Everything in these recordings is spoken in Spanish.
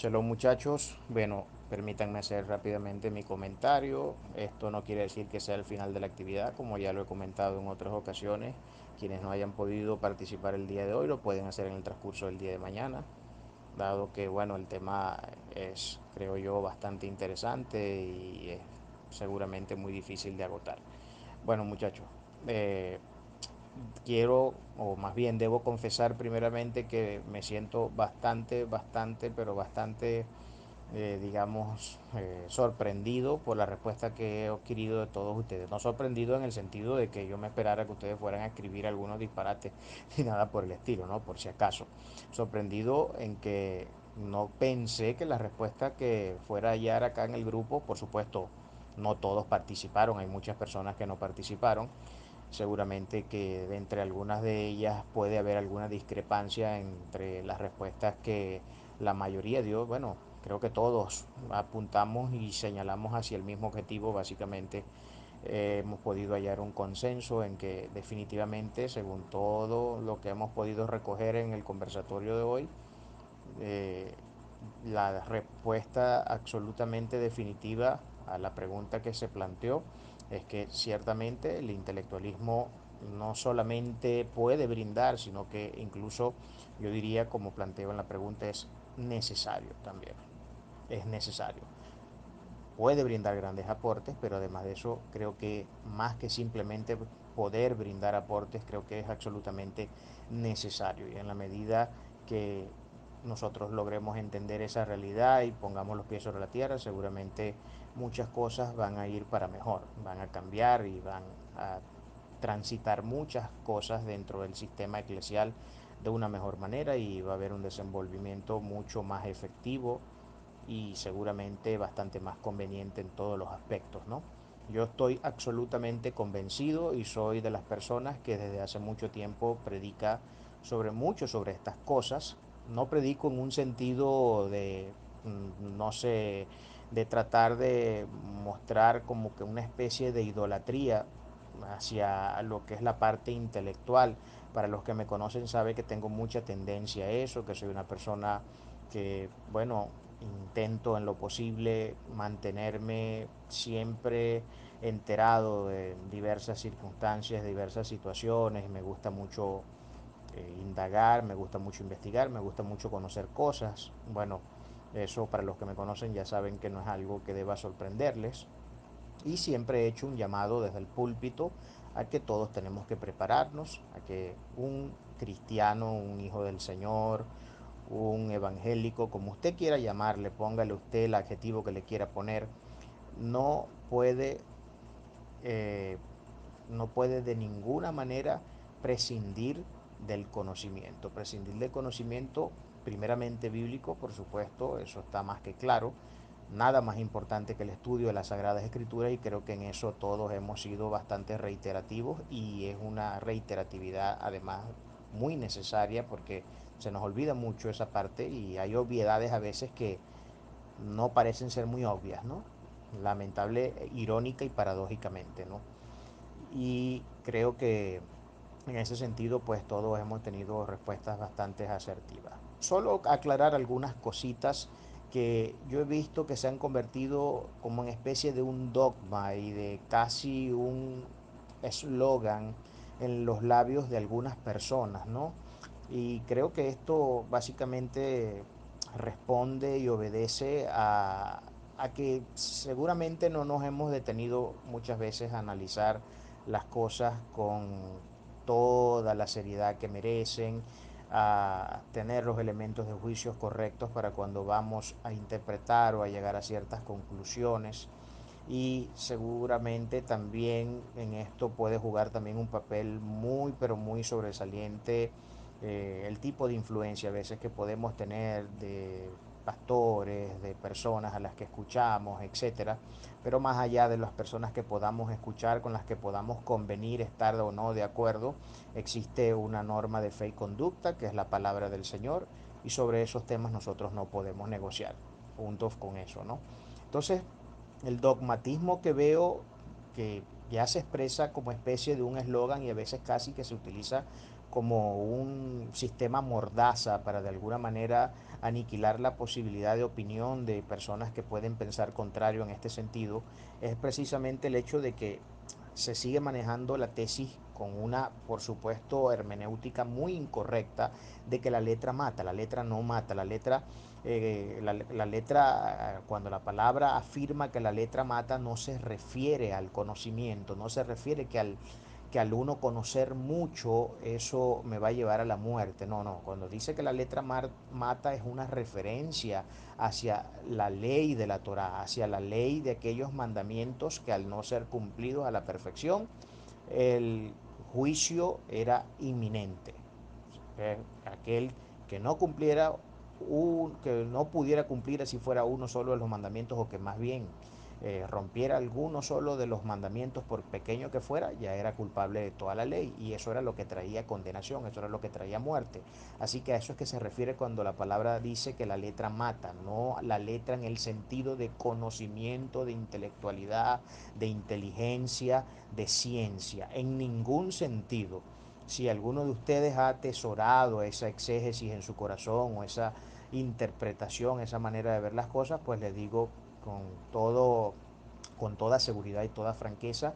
Shalom muchachos, bueno, permítanme hacer rápidamente mi comentario. Esto no quiere decir que sea el final de la actividad, como ya lo he comentado en otras ocasiones. Quienes no hayan podido participar el día de hoy lo pueden hacer en el transcurso del día de mañana, dado que bueno, el tema es, creo yo, bastante interesante y es seguramente muy difícil de agotar. Bueno muchachos, eh, quiero, o más bien debo confesar primeramente que me siento pero bastante digamos, sorprendido por la respuesta que he adquirido de todos ustedes. No sorprendido en el sentido de que yo me esperara que ustedes fueran a escribir algunos disparates ni nada por el estilo, ¿no? Por si acaso. Sorprendido en que no pensé que la respuesta que fuera a hallar acá en el grupo, por supuesto, no todos participaron, hay muchas personas que no participaron. Seguramente que de entre algunas de ellas puede haber alguna discrepancia entre las respuestas que la mayoría dio. Bueno, creo que todos apuntamos y señalamos hacia el mismo objetivo. Básicamente hemos podido hallar un consenso en que definitivamente, según todo lo que hemos podido recoger en el conversatorio de hoy, eh, la respuesta absolutamente definitiva a la pregunta que se planteó es que ciertamente el intelectualismo no solamente puede brindar, sino que incluso yo diría, como planteo en la pregunta, es necesario también. Es necesario. Puede brindar grandes aportes, pero además de eso creo que más que simplemente poder brindar aportes, creo que es absolutamente necesario. Y en la medida que nosotros logremos entender esa realidad y pongamos los pies sobre la tierra, seguramente muchas cosas van a ir para mejor, van a cambiar y van a transitar muchas cosas dentro del sistema eclesial de una mejor manera y va a haber un desenvolvimiento mucho más efectivo y seguramente bastante más conveniente en todos los aspectos, ¿no? Yo estoy absolutamente convencido y soy de las personas que desde hace mucho tiempo predica sobre estas cosas. No predico en un sentido de, no sé, de tratar de mostrar como que una especie de idolatría hacia lo que es la parte intelectual. Para los que me conocen sabe que tengo mucha tendencia a eso, que soy una persona que, bueno, intento en lo posible mantenerme siempre enterado de diversas circunstancias, diversas situaciones. Me gusta mucho indagar, me gusta mucho investigar, me gusta mucho conocer cosas. Bueno, eso para los que me conocen ya saben que no es algo que deba sorprenderles. Y siempre he hecho un llamado desde el púlpito a que todos tenemos que prepararnos, a que un cristiano, un hijo del Señor, un evangélico, como usted quiera llamarle, póngale usted el adjetivo que le quiera poner, no puede, eh, no puede de ninguna manera prescindir del conocimiento. Prescindir del conocimiento primeramente bíblico, por supuesto, eso está más que claro. Nada más importante que el estudio de las Sagradas Escrituras y creo que en eso todos hemos sido bastante reiterativos y es una reiteratividad además muy necesaria porque se nos olvida mucho esa parte y hay obviedades a veces que no parecen ser muy obvias, ¿no? Lamentable, irónica y paradójicamente, ¿no? Y creo que en ese sentido, pues todos hemos tenido respuestas bastante asertivas. Solo aclarar algunas cositas que yo he visto que se han convertido como en especie de un dogma y de casi un eslogan en los labios de algunas personas, ¿no? Y creo que esto básicamente responde y obedece a que seguramente no nos hemos detenido muchas veces a analizar las cosas con toda la seriedad que merecen, a tener los elementos de juicios correctos para cuando vamos a interpretar o a llegar a ciertas conclusiones. Y seguramente también en esto puede jugar también un papel muy pero muy sobresaliente el tipo de influencia a veces que podemos tener de pastores, de personas a las que escuchamos, etcétera, pero más allá de las personas que podamos escuchar, con las que podamos convenir, estar o no de acuerdo, existe una norma de fe y conducta, que es la palabra del Señor, y sobre esos temas nosotros no podemos negociar, juntos con eso, ¿no? Entonces, el dogmatismo que veo que ya se expresa como especie de un eslogan y a veces casi que se utiliza como un sistema mordaza para de alguna manera aniquilar la posibilidad de opinión de personas que pueden pensar contrario en este sentido, es precisamente el hecho de que se sigue manejando la tesis con una, por supuesto, hermenéutica muy incorrecta de que la letra mata. La letra no mata. La letra, cuando la palabra afirma que la letra mata, no se refiere al conocimiento, no se refiere que al uno conocer mucho eso me va a llevar a la muerte. No, no, cuando dice que la letra mata es una referencia hacia la ley de la Torá, hacia la ley de aquellos mandamientos que al no ser cumplidos a la perfección, el juicio era inminente. Aquel que no cumpliera, que no pudiera cumplir si fuera uno solo de los mandamientos, o que más bien rompiera alguno solo de los mandamientos, por pequeño que fuera, ya era culpable de toda la ley, y eso era lo que traía condenación, eso era lo que traía muerte. Así que a eso es que se refiere cuando la palabra dice que la letra mata, no la letra en el sentido de conocimiento, de intelectualidad, de inteligencia, de ciencia, en ningún sentido. Si alguno de ustedes ha atesorado esa exégesis en su corazón, o esa interpretación, esa manera de ver las cosas, pues les digo con todo, con toda seguridad y toda franqueza,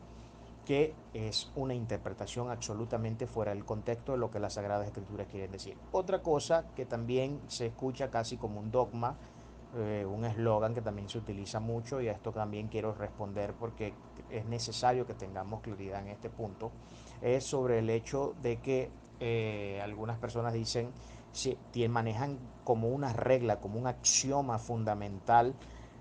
que es una interpretación absolutamente fuera del contexto de lo que las Sagradas Escrituras quieren decir. Otra cosa que también se escucha casi como un dogma, un eslogan que también se utiliza mucho, y a esto también quiero responder porque es necesario que tengamos claridad en este punto, es sobre el hecho de que algunas personas dicen, si, manejan como una regla, como un axioma fundamental,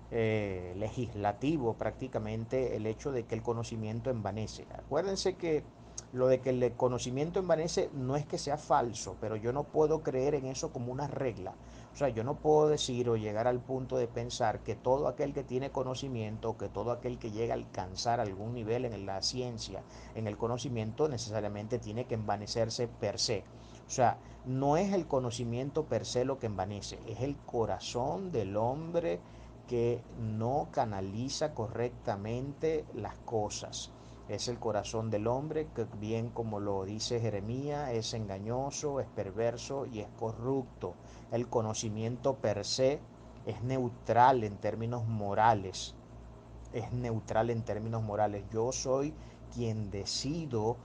legislativo prácticamente, el hecho de que el conocimiento envanece. Acuérdense que lo de que el conocimiento envanece no es que sea falso, pero yo no puedo creer en eso como una regla. O sea, yo no puedo decir o llegar al punto de pensar que todo aquel que tiene conocimiento, que todo aquel que llega a alcanzar algún nivel en la ciencia, en el conocimiento, necesariamente tiene que envanecerse per se. O sea, no es el conocimiento per se lo que envanece, es el corazón del hombre que no canaliza correctamente las cosas. Es el corazón del hombre que, bien como lo dice Jeremías, es engañoso, es perverso y es corrupto. El conocimiento per se es neutral en términos morales. Es neutral en términos morales. Yo soy quien decido,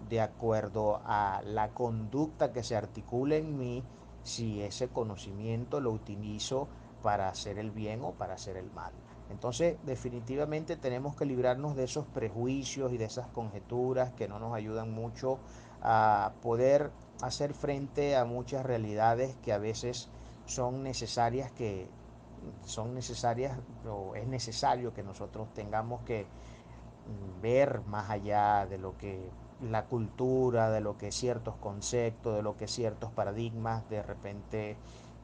de acuerdo a la conducta que se articula en mí, si ese conocimiento lo utilizo para hacer el bien o para hacer el mal. Entonces, definitivamente tenemos que librarnos de esos prejuicios y de esas conjeturas que no nos ayudan mucho a poder hacer frente a muchas realidades que a veces son necesarias, o es necesario que nosotros tengamos que ver más allá de lo que la cultura, de lo que ciertos conceptos, de lo que ciertos paradigmas de repente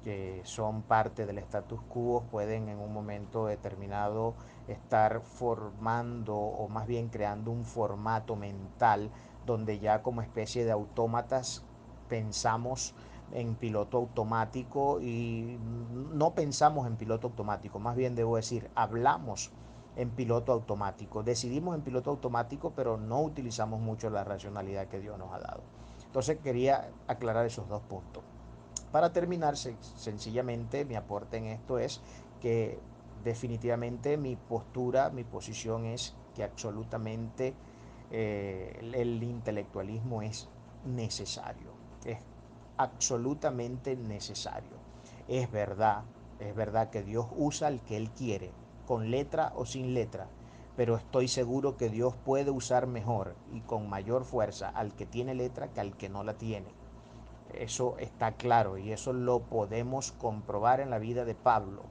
que son parte del status quo pueden en un momento determinado estar formando, o más bien creando un formato mental donde ya como especie de autómatas pensamos en piloto automático, y no pensamos en piloto automático, más bien debo decir, hablamos en piloto automático. Decidimos en piloto automático, pero no utilizamos mucho la racionalidad que Dios nos ha dado. Entonces quería aclarar esos dos puntos. Para terminar, sencillamente mi aporte en esto es que definitivamente mi postura, mi posición es que absolutamente el intelectualismo es necesario, es absolutamente necesario. Es verdad, es verdad que Dios usa al que Él quiere, con letra o sin letra, pero estoy seguro que Dios puede usar mejor y con mayor fuerza al que tiene letra que al que no la tiene. Eso está claro, y eso lo podemos comprobar en la vida de Pablo.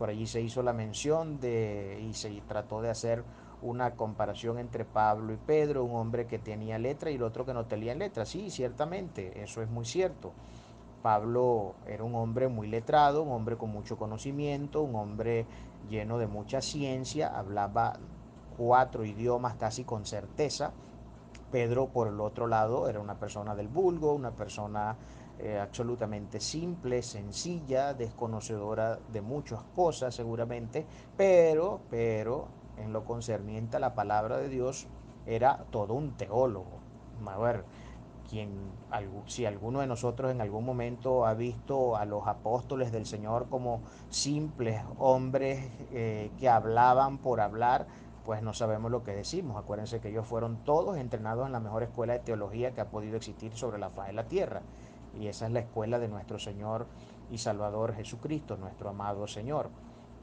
Por allí se hizo la mención y se trató de hacer una comparación entre Pablo y Pedro, un hombre que tenía letra y el otro que no tenía letra. Sí, ciertamente, eso es muy cierto. Pablo era un hombre muy letrado, un hombre con mucho conocimiento, un hombre lleno de mucha ciencia, hablaba 4 idiomas casi con certeza. Pedro, por el otro lado, era una persona del vulgo, una persona absolutamente simple, sencilla, desconocedora de muchas cosas seguramente, pero en lo concerniente a la palabra de Dios, era todo un teólogo. A ver, quien, si alguno de nosotros en algún momento ha visto a los apóstoles del Señor como simples hombres que hablaban por hablar, pues no sabemos lo que decimos. Acuérdense que ellos fueron todos entrenados en la mejor escuela de teología que ha podido existir sobre la faz de la tierra. Y esa es la escuela de nuestro Señor y Salvador Jesucristo, nuestro amado Señor.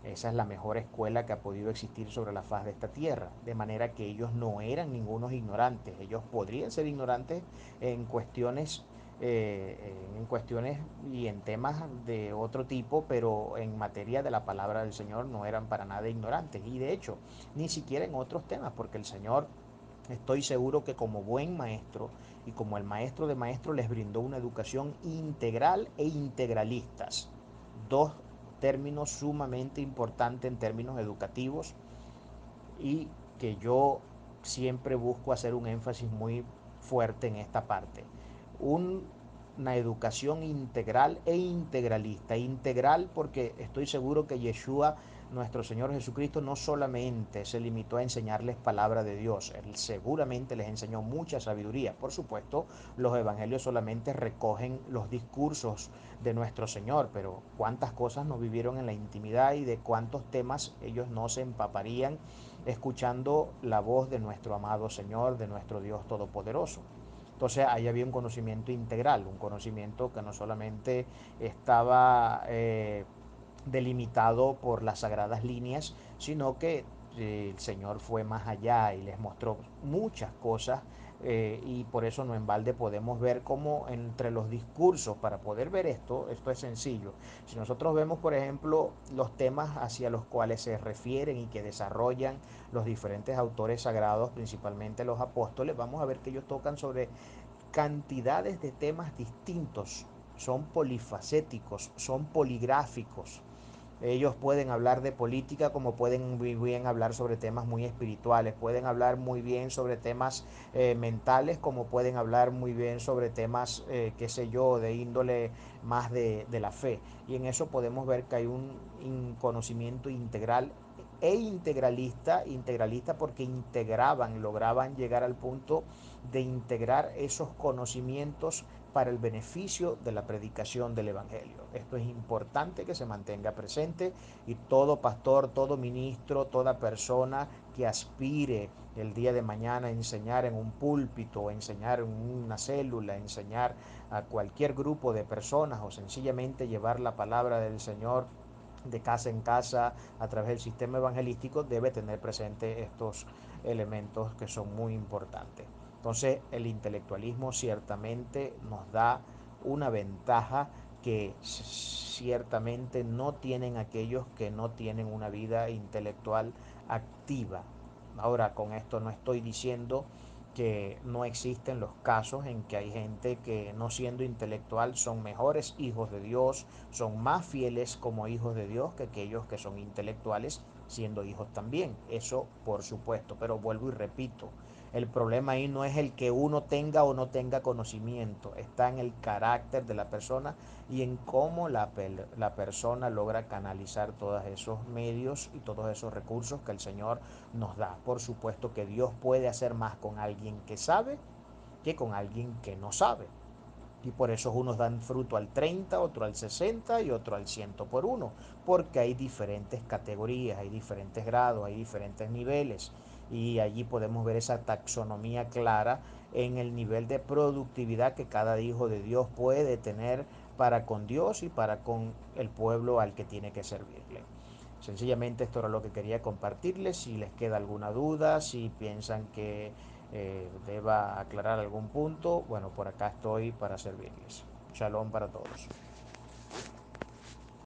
Esa es la mejor escuela que ha podido existir sobre la faz de esta tierra. De manera que ellos no eran ningunos ignorantes. Ellos podrían ser ignorantes en cuestiones y en temas de otro tipo, pero en materia de la palabra del Señor no eran para nada ignorantes. Y de hecho, ni siquiera en otros temas, porque el Señor, estoy seguro que como buen maestro y como el maestro de maestros, les brindó una educación integral e integralistas. Dos términos sumamente importantes en términos educativos y que yo siempre busco hacer un énfasis muy fuerte en esta parte. Un, una educación integral e integralista. Integral porque estoy seguro que Yeshua, nuestro Señor Jesucristo, no solamente se limitó a enseñarles palabra de Dios, Él seguramente les enseñó mucha sabiduría. Por supuesto, los evangelios solamente recogen los discursos de nuestro Señor, pero cuántas cosas no vivieron en la intimidad y de cuántos temas ellos no se empaparían escuchando la voz de nuestro amado Señor, de nuestro Dios Todopoderoso. Entonces ahí había un conocimiento integral, un conocimiento que no solamente estaba delimitado por las sagradas líneas, sino que el Señor fue más allá y les mostró muchas cosas y por eso no en balde podemos ver cómo entre los discursos, para poder ver esto es sencillo. Si nosotros vemos, por ejemplo, los temas hacia los cuales se refieren y que desarrollan los diferentes autores sagrados, principalmente los apóstoles, vamos a ver que ellos tocan sobre cantidades de temas distintos, son polifacéticos, son poligráficos. Ellos pueden hablar de política como pueden muy bien hablar sobre temas muy espirituales, pueden hablar muy bien sobre temas mentales como pueden hablar muy bien sobre temas, qué sé yo, de índole más de la fe. Y en eso podemos ver que hay un conocimiento integral e integralista, integralista porque integraban, lograban llegar al punto de integrar esos conocimientos para el beneficio de la predicación del Evangelio. Esto es importante que se mantenga presente y todo pastor, todo ministro, toda persona que aspire el día de mañana a enseñar en un púlpito, enseñar en una célula, enseñar a cualquier grupo de personas o sencillamente llevar la palabra del Señor de casa en casa a través del sistema evangelístico, debe tener presente estos elementos que son muy importantes. Entonces el intelectualismo ciertamente nos da una ventaja que ciertamente no tienen aquellos que no tienen una vida intelectual activa. Ahora, con esto no estoy diciendo que no existen los casos en que hay gente que no siendo intelectual son mejores hijos de Dios, son más fieles como hijos de Dios que aquellos que son intelectuales siendo hijos también. Eso por supuesto, pero vuelvo y repito, el problema ahí no es el que uno tenga o no tenga conocimiento, está en el carácter de la persona y en cómo la persona logra canalizar todos esos medios y todos esos recursos que el Señor nos da. Por supuesto que Dios puede hacer más con alguien que sabe que con alguien que no sabe. Y por eso unos dan fruto al 30, otro al 60 y otro al 100 por uno, porque hay diferentes categorías, hay diferentes grados, hay diferentes niveles. Y allí podemos ver esa taxonomía clara en el nivel de productividad que cada hijo de Dios puede tener para con Dios y para con el pueblo al que tiene que servirle. Sencillamente esto era lo que quería compartirles. Si les queda alguna duda, si piensan que deba aclarar algún punto, bueno, por acá estoy para servirles. Shalom para todos.